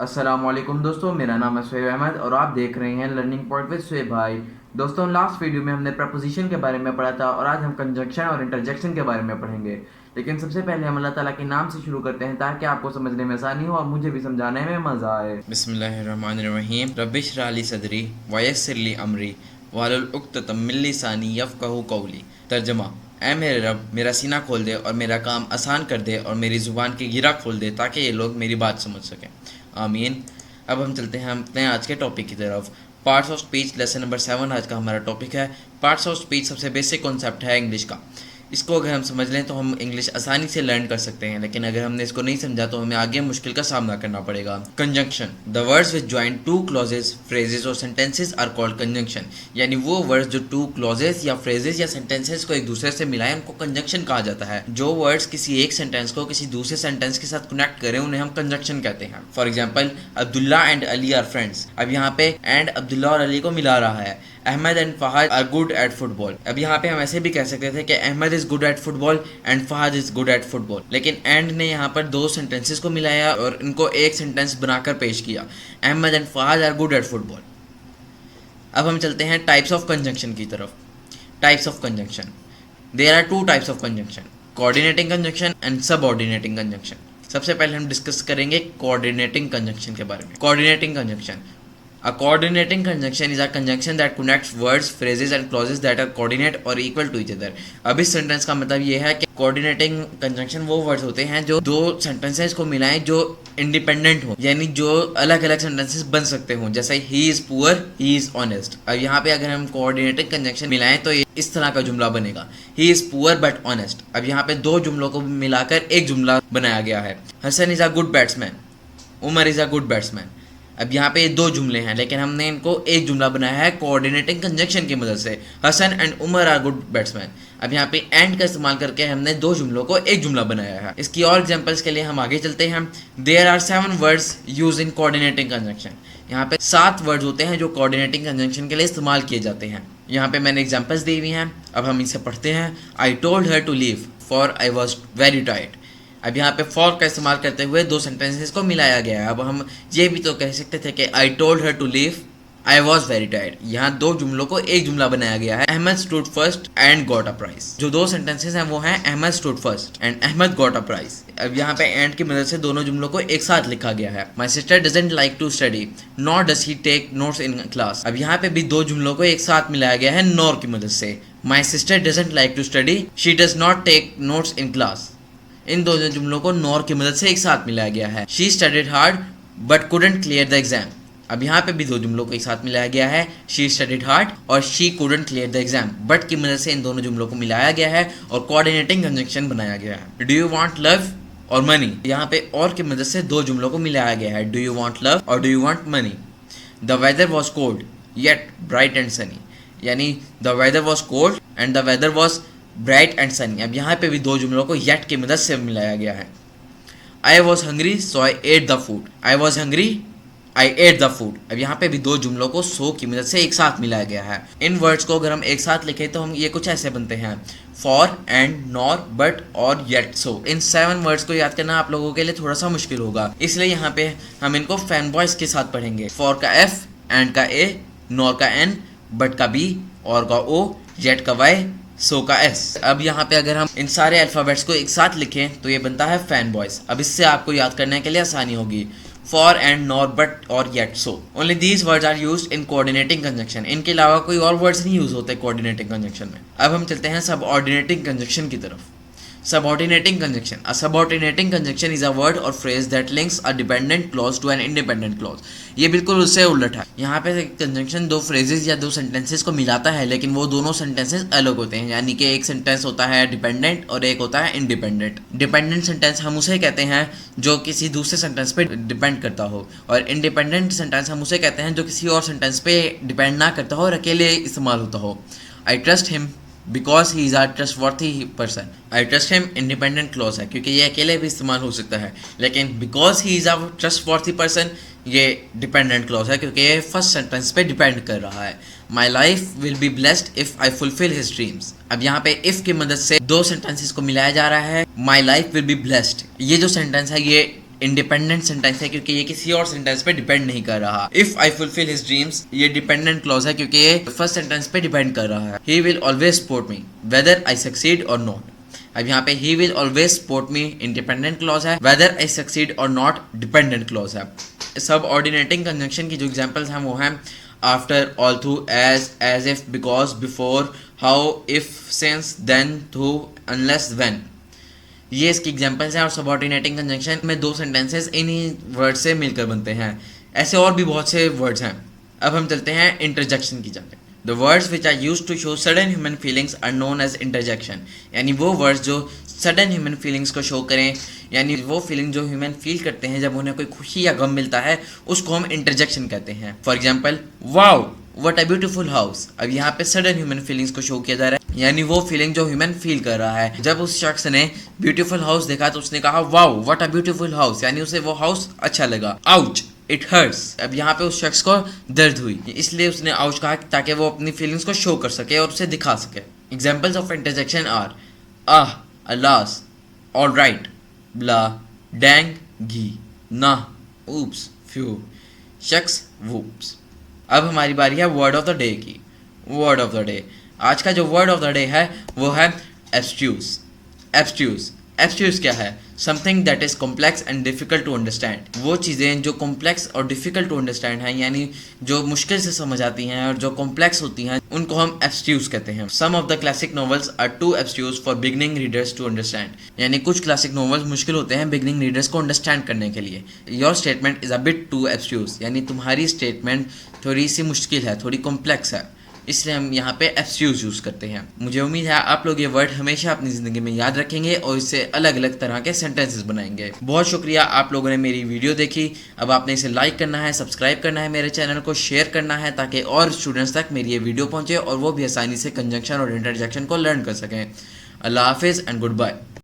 अस्सलामुअलैकुम दोस्तों, मेरा नाम है शुएब अहमद और आप देख रहे हैं लर्निंग पॉइंट विद शुएब भाई। दोस्तों, लास्ट वीडियो में हमने प्रपोजिशन के बारे में पढ़ा था और आज हम कंजंक्शन और इंटरजेक्शन के बारे में पढ़ेंगे। लेकिन सबसे पहले हम अल्लाह ताला के नाम से शुरू करते हैं ताकि आपको समझने में आसानी हो और मुझे भी समझाने में मज़ा आए। बिस्मिल्लाहिर्रहमानिर्रहीम रब्बिश राली सदरी वयस्सिरली अमरी वालुल उक़्दतम मिन लिसानी यफ़क़हू क़ौली। तर्जमा: ऐ मेरे रब, मेरा सीना खोल दे और मेरा काम आसान कर दे और मेरी ज़ुबान की गिरा खोल दे ताकि ये लोग मेरी बात समझ सकें। आमीन। अब हम चलते हैं अपने आज के टॉपिक की तरफ। Parts of speech lesson number 7 आज का हमारा टॉपिक है। पार्ट्स ऑफ स्पीच सबसे बेसिक कॉन्सेप्ट है इंग्लिश का। इसको अगर हम समझ लें तो हम इंग्लिश आसानी से लर्न कर सकते हैं, लेकिन अगर हमने इसको नहीं समझा तो हमें आगे मुश्किल का सामना करना पड़ेगा। Conjunction: the words which join two clauses, phrases और सेंटेंसेस आर कॉल्ड कंजंक्शन। यानी वो वर्ड्स जो टू क्लॉजेज या फ्रेजेस या सेंटेंसेस को एक दूसरे से मिलाएं उनको कंजंक्शन कहा जाता है। जो वर्ड्स किसी एक सेंटेंस को किसी दूसरे सेंटेंस के साथ कनेक्ट करें उन्हें हम कंजंक्शन कहते हैं। For example, Abdullah and Ali are friends. अब यहाँ पे एंड अब्दुल्ला और अली को मिला रहा है। Ahmed and Fahad are good at football. अब यहाँ पे हम ऐसे भी कह सकते थे कि Ahmed is good at football and Fahad is good at football, लेकिन एंड ने यहाँ पर दो सेंटेंसेस को मिलाया और इनको एक सेंटेंस बनाकर पेश किया। Ahmed and Fahad are good at football. अब हम चलते हैं टाइप्स ऑफ कंजंक्शन की तरफ। Types of conjunction: there are two types of conjunction, coordinating conjunction and subordinating conjunction. सबसे पहले हम डिस्कस करेंगे कोऑर्डिनेटिंग कंजंक्शन के बारे में। Coordinating conjunction: a coordinating conjunction is a conjunction that connects words, phrases and clauses that are coordinate or equal to each other। अब इस sentence का मतलब ये है कि कोऑर्डिनेटिंग कंजंक्शन वो वर्ड्स होते हैं जो दो सेंटेंसेस को मिलाएं जो इंडिपेंडेंट हो, यानी जो अलग अलग सेंटेंसेस बन सकते हों, जैसे he is poor, he is honest. अब यहाँ पे अगर हम कोऑर्डिनेटिंग कंजंक्शन मिलाएं तो ये इस तरह का जुमला बनेगा, he is poor but honest. अब यहाँ पे दो जुमलों को मिलाकर एक जुमला बनाया गया है। Hasan is a good batsman, Umar is a good batsman. अब यहाँ पे ये दो जुमले हैं लेकिन हमने इनको एक जुमला बनाया है कोऑर्डिनेटिंग कंजंक्शन की मदद से। Hasan and Umar are good batsman. अब यहाँ पे एंड का इस्तेमाल करके हमने दो जुमलों को एक जुमला बनाया है। इसकी और एग्जांपल्स के लिए हम आगे चलते हैं। There are 7 words use in coordinating conjunction. यहाँ पे 7 वर्ड्स होते हैं जो कोऑर्डिनेटिंग कंजंक्शन के लिए इस्तेमाल किए जाते हैं। यहाँ पे मैंने एग्जाम्पल्स दी हुई हैं, अब हम इसे पढ़ते हैं। I told her to leave for I was very tired. अब यहाँ पे फॉर का इस्तेमाल करते हुए दो सेंटेंसेस को मिलाया गया है। अब हम ये भी तो कह सकते थे कि I told her to leave, I was very tired. यहाँ दो जुमलों को एक जुमला बनाया गया है। Ahmed stood first and got a prize. जो दो सेंटेंसेस हैं वो हैं Ahmed stood first and Ahmed got a prize. अब यहाँ पे एंड की मदद से दोनों जुमलों को एक साथ लिखा गया है। My sister doesn't like to study nor does he take notes in class. अब यहाँ पे भी दो जुमलों को एक साथ मिलाया गया है नॉर की मदद से। My sister doesn't like to study, she does not take notes in class. इन दोनों जुमलों को नॉर की मदद से एक साथ मिलाया गया है। She studied hard but couldn't clear the exam. अब यहाँ पे भी दो जुमलों को एक साथ मिलाया गया है, शी स्टडीड हार्ड और she couldn't clear the exam. But की मदद से इन दोनों जुमलों को मिलाया गया है और कोऑर्डिनेटिंग कंजंक्शन बनाया गया है। डू यू वांट लव और मनी। यहाँ पे और की मदद से दो जुमलों को मिलाया गया है, डू यू वांट लव और do you want money. The weather was cold yet bright and sunny. यानी the weather was cold and the weather was bright and sunny. अब यहाँ पे भी दो जुमलों को येट की मदद से मिलाया गया है। I was hungry so I at the food. I was hungry, I at the food. अब यहाँ पे भी दो जुमलों को सो की मदद से एक साथ मिलाया गया है। इन वर्ड्स को अगर हम एक साथ लिखें तो हम ये कुछ ऐसे बनते हैं, फॉर एंड नॉर बट और येट सो। इन 7 वर्ड्स को याद करना आप लोगों के लिए थोड़ा सा मुश्किल होगा, इसलिए यहाँ पे हम इनको फैन बॉयज के साथ पढ़ेंगे। फॉर का एफ, एंड का ए, नॉर का एन, बट का बी, और का ओ, येट का वाई, सो का एस। अब यहाँ पे अगर हम इन सारे अल्फ़ाबेट्स को एक साथ लिखें तो ये बनता है फैन बॉयज। अब इससे आपको याद करने के लिए आसानी होगी। फॉर एंड नॉर बट और yet so, only these words are used in coordinating conjunction. इनके अलावा कोई और वर्ड्स नहीं यूज होते कोऑर्डिनेटिंग कंजंक्शन में। अब हम चलते हैं सबऑर्डिनेटिंग कंजंक्शन की तरफ। Subordinating conjunction. A subordinating conjunction is a word or phrase that links a dependent clause to an independent clause। ये बिल्कुल उससे उलट है। यहाँ पे कंजंक्शन दो फ्रेजेस या दो सेंटेंसेस को मिलाता है, लेकिन वो दोनों सेंटेंसेस अलग होते हैं। यानी कि एक सेंटेंस होता है डिपेंडेंट और एक होता है इंडिपेंडेंट। डिपेंडेंट सेंटेंस हम उसे कहते हैं जो किसी दूसरे सेंटेंस पे डिपेंड करता हो, और इंडिपेंडेंट सेंटेंस हम उसे कहते हैं जो किसी और सेंटेंस पे डिपेंड ना करता हो और अकेले इस्तेमाल होता हो। I trust him because he is a trustworthy person. I trust him independent clause है क्योंकि ये अकेले भी इस्तेमाल हो सकता है, लेकिन because he is a trustworthy person ये डिपेंडेंट क्लॉज है क्योंकि ये फर्स्ट सेंटेंस पे डिपेंड कर रहा है। My life will be blessed if I fulfil his dreams. अब यहाँ पे इफ की मदद से दो सेंटेंसेस को मिलाया जा रहा है। My life will be blessed, ये जो सेंटेंस है ये इंडिपेंडेंट सेंटेंस है क्योंकि ये किसी और सेंटेंस पे डिपेंड नहीं कर रहा। If I fulfil his dreams, ये डिपेंडेंट क्लॉज है क्योंकि ये फर्स्ट सेंटेंस पे डिपेंड कर रहा है। He will always support me whether I succeed और नॉट। अब यहाँ पे he will always support me independent clause है, वेदर आई सक्सीड और नॉट डिपेंडेंट क्लॉज है। सब ऑर्डिनेटिंग कंजंक्शन की जो एग्जांपल्स हैं वो हैं after, although, as if, because, before, how, if, since, then, though, unless, when. ये इसकी एग्जांपल्स हैं और सबऑर्डिनेटिंग कंजंक्शन में दो सेंटेंसेस इन्हीं वर्ड से मिलकर बनते हैं। ऐसे और भी बहुत से वर्ड्स हैं। अब हम चलते हैं इंटरजेक्शन की जाने। The words which are used to show sudden human feelings are known as interjection. यानी वो वर्ड्स जो सडन ह्यूमन फीलिंग्स को शो करें, यानी वो फीलिंग जो ह्यूमन फील करते हैं जब उन्हें कोई खुशी या गम मिलता है, उसको हम इंटरजेक्शन कहते हैं। For example, wow what a beautiful house. अब यहाँ पे सडन ह्यूमन फीलिंग्स को शो किया जा रहा है, यानी वो फीलिंग जो ह्यूमन फील कर रहा है। जब उस शख्स ने ब्यूटीफुल हाउस देखा तो उसने कहा wow what a beautiful house, यानी उसे वो हाउस अच्छा लगा। Ouch it hurts. अब यहाँ पे उस शख्स को दर्द हुई, इसलिए उसने आउच कहा ताकि वो अपनी फीलिंग्स को शो कर सके और उसे दिखा सके। Examples of interjection are ah, alas, alright, blah, dang, gee, nah, oops, phew, shucks, whoops. अब हमारी बारी है वर्ड ऑफ द डे की। वर्ड ऑफ द डे, आज का जो वर्ड ऑफ द डे है वो है एब्स्ट्यूज। एब्स्ट्यूज, एब्स्ट्यूज क्या है? Something that is complex and difficult to understand. वो चीज़ें जो कॉम्प्लेक्स और डिफिकल्ट टू अंडरस्टैंड हैं, यानी जो मुश्किल से समझ आती हैं और जो कॉम्प्लेक्स होती हैं, उनको हम एब्स्ट्यूज कहते हैं। Some of the classic novels are too abstruse for beginning readers to understand. यानी कुछ क्लासिक नॉवेल्स मुश्किल होते हैं बिगनिंग रीडर्स को अंडरस्टैंड करने के लिए। Your statement is a bit too abstruse, यानी तुम्हारी स्टेटमेंट थोड़ी सी मुश्किल है, थोड़ी कॉम्प्लेक्स है, इसलिए हम यहाँ पे एब्स्ट्यूज यूज़ करते हैं। मुझे उम्मीद है आप लोग ये वर्ड हमेशा अपनी ज़िंदगी में याद रखेंगे और इससे अलग अलग तरह के सेंटेंसेस बनाएंगे। बहुत शुक्रिया आप लोगों ने मेरी वीडियो देखी। अब आपने इसे लाइक करना है, सब्सक्राइब करना है, मेरे चैनल को शेयर करना है ताकि और स्टूडेंट्स तक मेरी ये वीडियो पहुँचे और वो भी आसानी से कंजंक्शन और इंटरजेक्शन को लर्न कर सकें। अल्लाह हाफिज़ एंड गुड बाय।